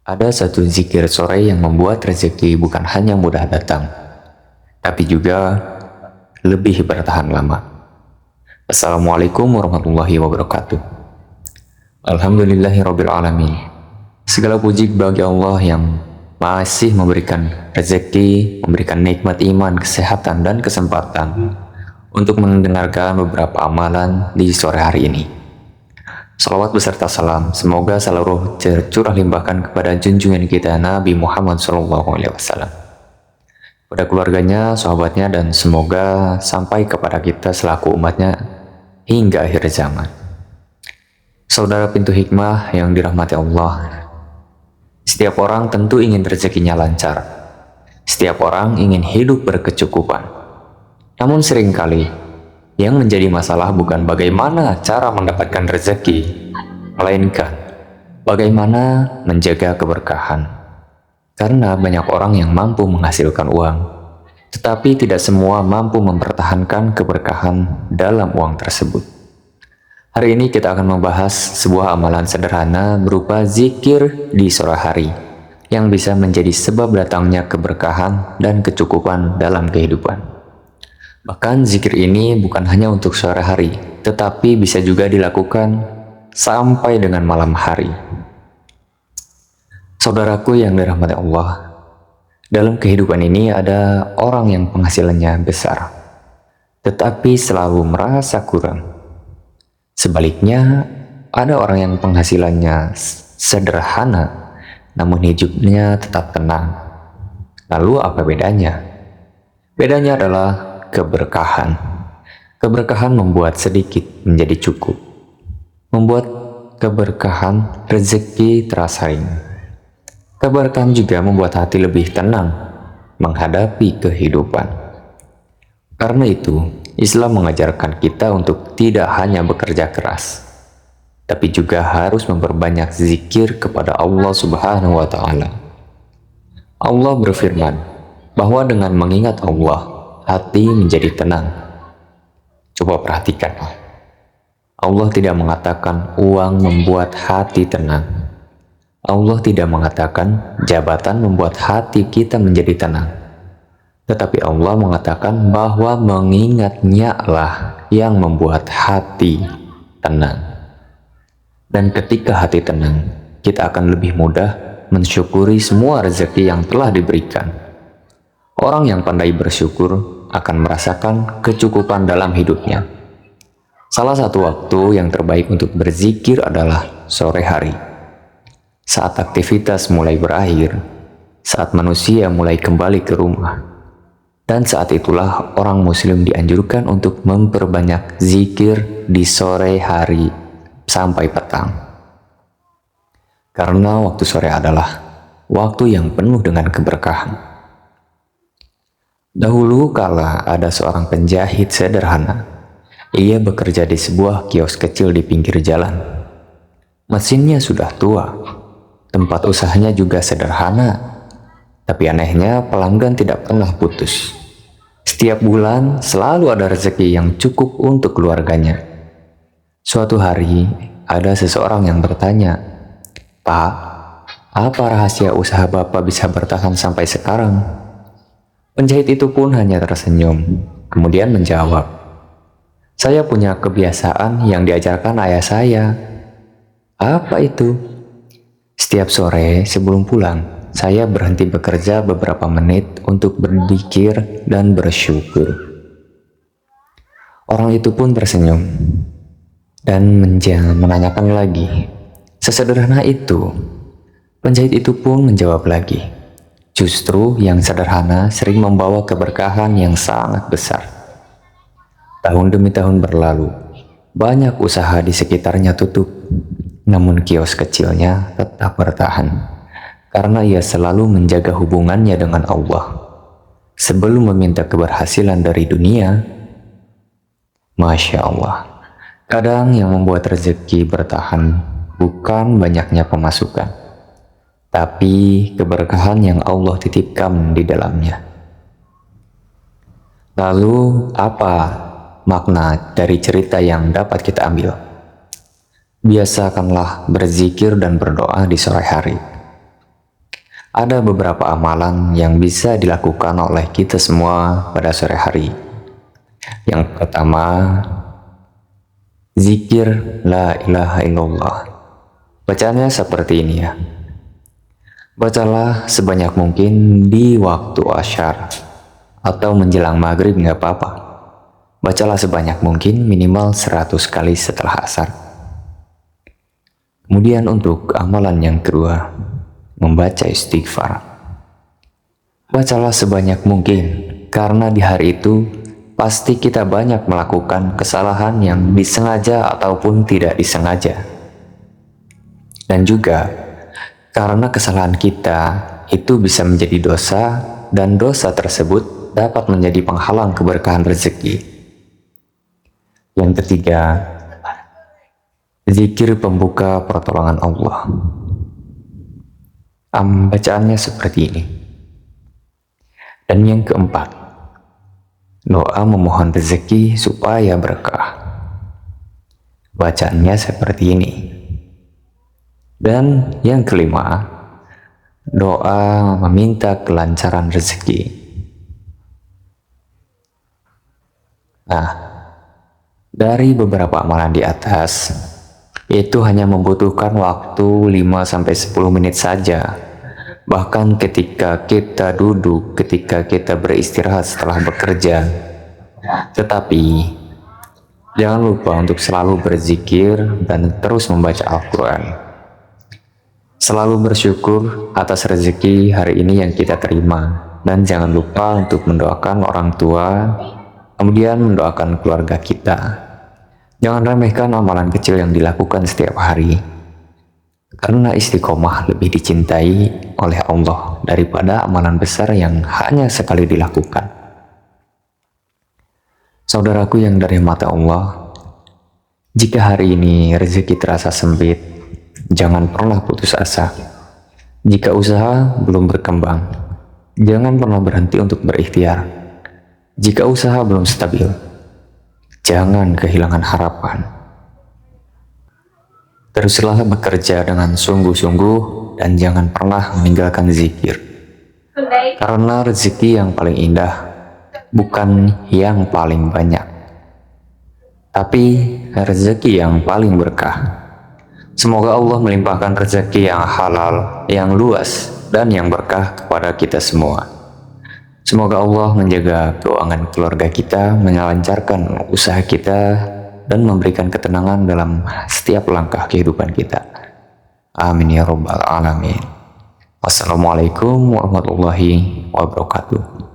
Ada satu zikir sore yang membuat rezeki bukan hanya mudah datang, tapi juga lebih bertahan lama. Assalamualaikum warahmatullahi wabarakatuh. Alhamdulillahirrabbilalamin. Segala puji bagi Allah yang masih memberikan rezeki, memberikan nikmat iman, kesehatan, dan kesempatan untuk mendengarkan beberapa amalan di sore hari ini. Salawat beserta salam, semoga seluruh tercurah limpahkan kepada junjungan kita Nabi Muhammad SAW, pada keluarganya, sahabatnya, dan semoga sampai kepada kita selaku umatnya hingga akhir zaman. Saudara pintu hikmah yang dirahmati Allah, setiap orang tentu ingin rezekinya lancar. Setiap orang ingin hidup berkecukupan. Namun seringkali yang menjadi masalah bukan bagaimana cara mendapatkan rezeki, melainkan bagaimana menjaga keberkahan. Karena banyak orang yang mampu menghasilkan uang, tetapi tidak semua mampu mempertahankan keberkahan dalam uang tersebut. Hari ini kita akan membahas sebuah amalan sederhana berupa zikir di sore hari, yang bisa menjadi sebab datangnya keberkahan dan kecukupan dalam kehidupan. Bahkan zikir ini bukan hanya untuk sore hari, tetapi bisa juga dilakukan sampai dengan malam hari. Saudaraku yang dirahmati Allah, dalam kehidupan ini ada orang yang penghasilannya besar, tetapi selalu merasa kurang. Sebaliknya, ada orang yang penghasilannya sederhana, namun hidupnya tetap tenang. Lalu apa bedanya? Bedanya adalah keberkahan. Keberkahan membuat sedikit menjadi cukup. Membuat keberkahan rezeki terasa ringan. Keberkahan juga membuat hati lebih tenang menghadapi kehidupan. Karena itu, Islam mengajarkan kita untuk tidak hanya bekerja keras, tapi juga harus memperbanyak zikir kepada Allah Subhanahu wa Ta'ala. Allah berfirman bahwa dengan mengingat Allah, hati menjadi tenang. Coba perhatikan, Allah tidak mengatakan uang membuat hati tenang. Allah tidak mengatakan jabatan membuat hati kita menjadi tenang. Tetapi Allah mengatakan bahwa mengingatnya lah yang membuat hati tenang. Dan ketika hati tenang, kita akan lebih mudah mensyukuri semua rezeki yang telah diberikan. Orang yang pandai bersyukur akan merasakan kecukupan dalam hidupnya. Salah satu waktu yang terbaik untuk berzikir adalah sore hari. Saat aktivitas mulai berakhir, saat manusia mulai kembali ke rumah. Dan saat itulah orang muslim dianjurkan untuk memperbanyak zikir di sore hari sampai petang. Karena waktu sore adalah waktu yang penuh dengan keberkahan. Dahulu kala ada seorang penjahit sederhana. Ia bekerja di sebuah kios kecil di pinggir jalan. Mesinnya sudah tua. Tempat usahanya juga sederhana. Tapi anehnya pelanggan tidak pernah putus. Setiap bulan selalu ada rezeki yang cukup untuk keluarganya. Suatu hari ada seseorang yang bertanya, "Pak, apa rahasia usaha Bapak bisa bertahan sampai sekarang?" Penjahit itu pun hanya tersenyum, kemudian menjawab, "Saya punya kebiasaan yang diajarkan ayah saya." "Apa itu?" "Setiap sore sebelum pulang, saya berhenti bekerja beberapa menit untuk berzikir dan bersyukur." Orang itu pun tersenyum dan menanyakan lagi, "Sesederhana itu?" Penjahit itu pun menjawab lagi, "Justru yang sederhana sering membawa keberkahan yang sangat besar." Tahun demi tahun berlalu, banyak usaha di sekitarnya tutup, namun kios kecilnya tetap bertahan, karena ia selalu menjaga hubungannya dengan Allah. Sebelum meminta keberhasilan dari dunia, Masya Allah, kadang yang membuat rezeki bertahan bukan banyaknya pemasukan, tapi keberkahan yang Allah titipkan di dalamnya. Lalu apa makna dari cerita yang dapat kita ambil? Biasakanlah berzikir dan berdoa di sore hari. Ada beberapa amalan yang bisa dilakukan oleh kita semua pada sore hari. Yang pertama, zikir la ilaha illallah. Bacaannya seperti ini ya. Bacalah sebanyak mungkin di waktu asyar atau menjelang maghrib nggak apa-apa. Bacalah sebanyak mungkin minimal 100 kali setelah asar. Kemudian untuk amalan yang kedua, membaca istighfar. Bacalah sebanyak mungkin, karena di hari itu pasti kita banyak melakukan kesalahan yang disengaja ataupun tidak disengaja. Dan juga karena kesalahan kita itu bisa menjadi dosa, dan dosa tersebut dapat menjadi penghalang keberkahan rezeki. Yang ketiga, zikir pembuka pertolongan Allah. Bacaannya seperti ini. Dan yang keempat, doa memohon rezeki supaya berkah. Bacaannya seperti ini. Dan yang kelima, doa meminta kelancaran rezeki. Nah, dari beberapa amalan di atas, itu hanya membutuhkan waktu 5-10 menit saja. Bahkan ketika kita duduk, ketika kita beristirahat setelah bekerja. Tetapi, jangan lupa untuk selalu berzikir dan terus membaca Al-Quran. Selalu bersyukur atas rezeki hari ini yang kita terima. Dan jangan lupa untuk mendoakan orang tua, kemudian mendoakan keluarga kita. Jangan remehkan amalan kecil yang dilakukan setiap hari, karena istiqomah lebih dicintai oleh Allah daripada amalan besar yang hanya sekali dilakukan. Saudaraku yang dari mata Allah, jika hari ini rezeki terasa sempit, jangan pernah putus asa. Jika usaha belum berkembang, jangan pernah berhenti untuk berikhtiar. Jika usaha belum stabil, jangan kehilangan harapan. Teruslah bekerja dengan sungguh-sungguh dan jangan pernah meninggalkan zikir. Karena rezeki yang paling indah bukan yang paling banyak, tapi rezeki yang paling berkah. Semoga Allah melimpahkan rezeki yang halal, yang luas, dan yang berkah kepada kita semua. Semoga Allah menjaga keuangan keluarga kita, melancarkan usaha kita, dan memberikan ketenangan dalam setiap langkah kehidupan kita. Amin ya rabbal alamin. Wassalamualaikum warahmatullahi wabarakatuh.